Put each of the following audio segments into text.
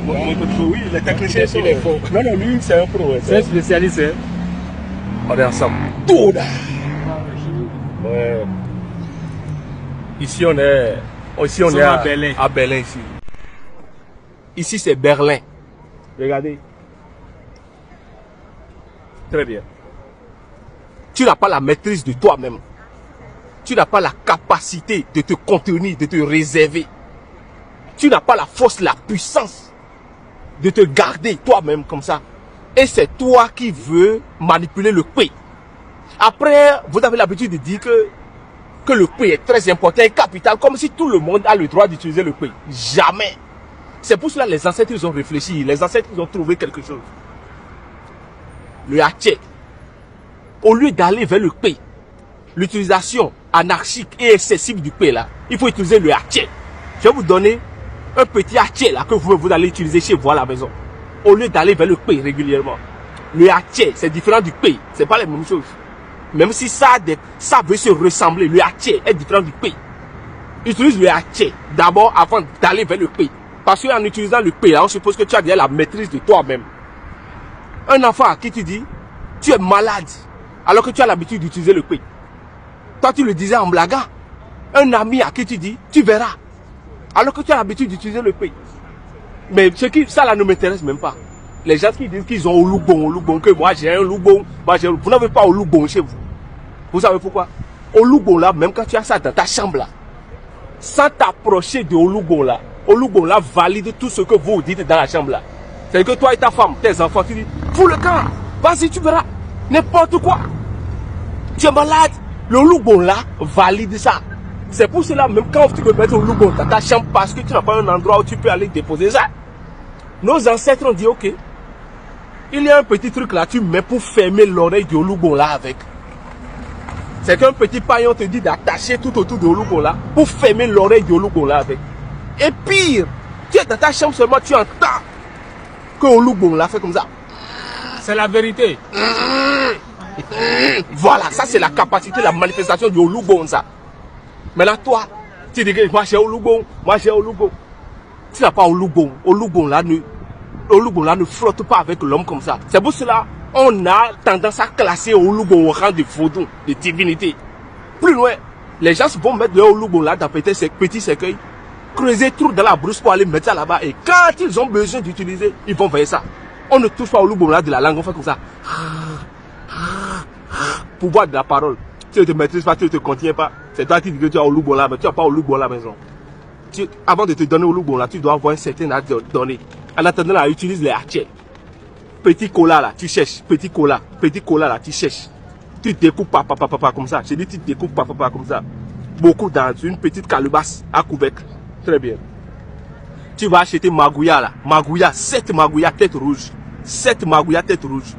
Oui, les techniciens sont les faux. Non, non, lui, c'est un pro. C'est un spécialiste. Hein? On est ensemble. Toda. Ouais. Ici, on est À Berlin. À Berlin, ici. Ici, c'est Berlin. Regardez. Très bien. Tu n'as pas la maîtrise de toi-même. Tu n'as pas la capacité de te contenir, de te réserver. Tu n'as pas la force, la puissance de te garder toi-même comme ça. Et c'est toi qui veux manipuler le pays. Après, vous avez l'habitude de dire que le pays est très important et capital, comme si tout le monde a le droit d'utiliser le pays. Jamais. C'est pour cela que les ancêtres ils ont réfléchi, les ancêtres ils ont trouvé quelque chose. Le hatchet. Au lieu d'aller vers le pays, l'utilisation anarchique et excessive du pays là, il faut utiliser le hatchet. Je vais vous donner un petit hatchet là que vous allez utiliser chez vous à la maison. Au lieu d'aller vers le pays régulièrement. Le hatchet, c'est différent du pays. C'est pas la même chose. Même si ça veut se ressembler, le hatchet est différent du pays. Utilise le hatchet d'abord avant d'aller vers le pays. Parce qu'en utilisant le pays, on suppose que tu as déjà la maîtrise de toi-même. Un enfant à qui tu dis, tu es malade, alors que tu as l'habitude d'utiliser le pays. Toi, tu le disais en blaguant. Un ami à qui tu dis, tu verras, alors que tu as l'habitude d'utiliser le pays. Mais ça là ne m'intéresse même pas. Les gens qui disent qu'ils ont au loubon, que moi j'ai un loubon, vous n'avez pas au loubon chez vous. Vous savez pourquoi? Au loubon là, même quand tu as ça dans ta chambre là, sans t'approcher de au loubon là valide tout ce que vous dites dans la chambre là. C'est que toi et ta femme, tes enfants, tu dis, fous le camp, vas-y tu verras, n'importe quoi. Tu es malade, le loubon là valide ça. C'est pour cela même quand tu peux mettre au loubon dans ta chambre parce que tu n'as pas un endroit où tu peux aller déposer ça. Nos ancêtres ont dit ok, il y a un petit truc là, tu mets pour fermer l'oreille du loubon là avec. C'est qu'un petit paillon te dit d'attacher tout autour du loubon là pour fermer l'oreille du loubon là avec. Et pire, tu es dans ta chambre seulement, tu entends que au loubon là fait comme ça. C'est la vérité. Voilà, ça c'est la capacité, la manifestation du loubon ça. Mais là toi, tu dis que moi j'ai au loubon, Tu n'as pas au loubon là ne flotte pas avec l'homme comme ça. C'est pour cela on a tendance à classer au loubon au rang de vaudou, de divinité. Plus loin, les gens vont mettre le loubon là dans petit cercueil, creuser trou dans la brousse pour aller mettre ça là-bas. Et quand ils ont besoin d'utiliser, ils vont faire ça. On ne touche pas au loubon là de la langue, on fait comme ça. Pouvoir de la parole. Tu ne te maîtrises pas, tu ne te contiens pas. C'est toi qui dis que tu as au loubon là, mais tu n'as pas au loubon là à la maison. Avant de te donner au loubon là, tu dois avoir un certain âge de donner. En attendant là, utilise les hatchets. Petit cola là, tu cherches. Petit cola là, tu cherches. Tu découpes papa comme ça. Je dis tu découpes papa comme ça. Beaucoup dans une petite calebasse à couvercle. Très bien. Tu vas acheter magouya là. Magouya, 7 magouya tête rouge. 7 magouya tête rouge.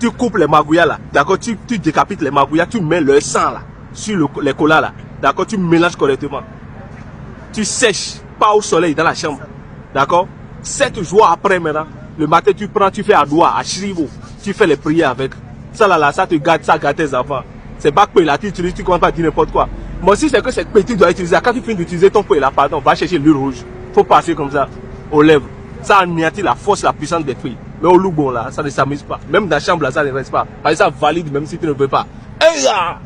Tu coupes les magouya là. D'accord, tu décapites les magouya, tu mets le sang là sur les colas là. D'accord, tu mélanges correctement. Tu sèches, pas au soleil, dans la chambre. D'accord? 7 jours après maintenant, le matin tu prends, tu fais à doigt, à chrivo. Tu fais les prières avec. Ça là, ça te garde, ça garde tes enfants. C'est pas que là, tu utilises, tu commences pas à dire n'importe quoi. Moi aussi, c'est que cette petite doit utiliser. Quand tu finis d'utiliser ton feuille là, pardon, va chercher l'huile rouge. Faut passer comme ça, aux lèvres. Ça anéantit la force, la puissance des feuilles. Mais au loubon là, ça ne s'amuse pas. Même dans la chambre là, ça ne reste pas. Parce que ça valide même si tu ne veux pas. Et là!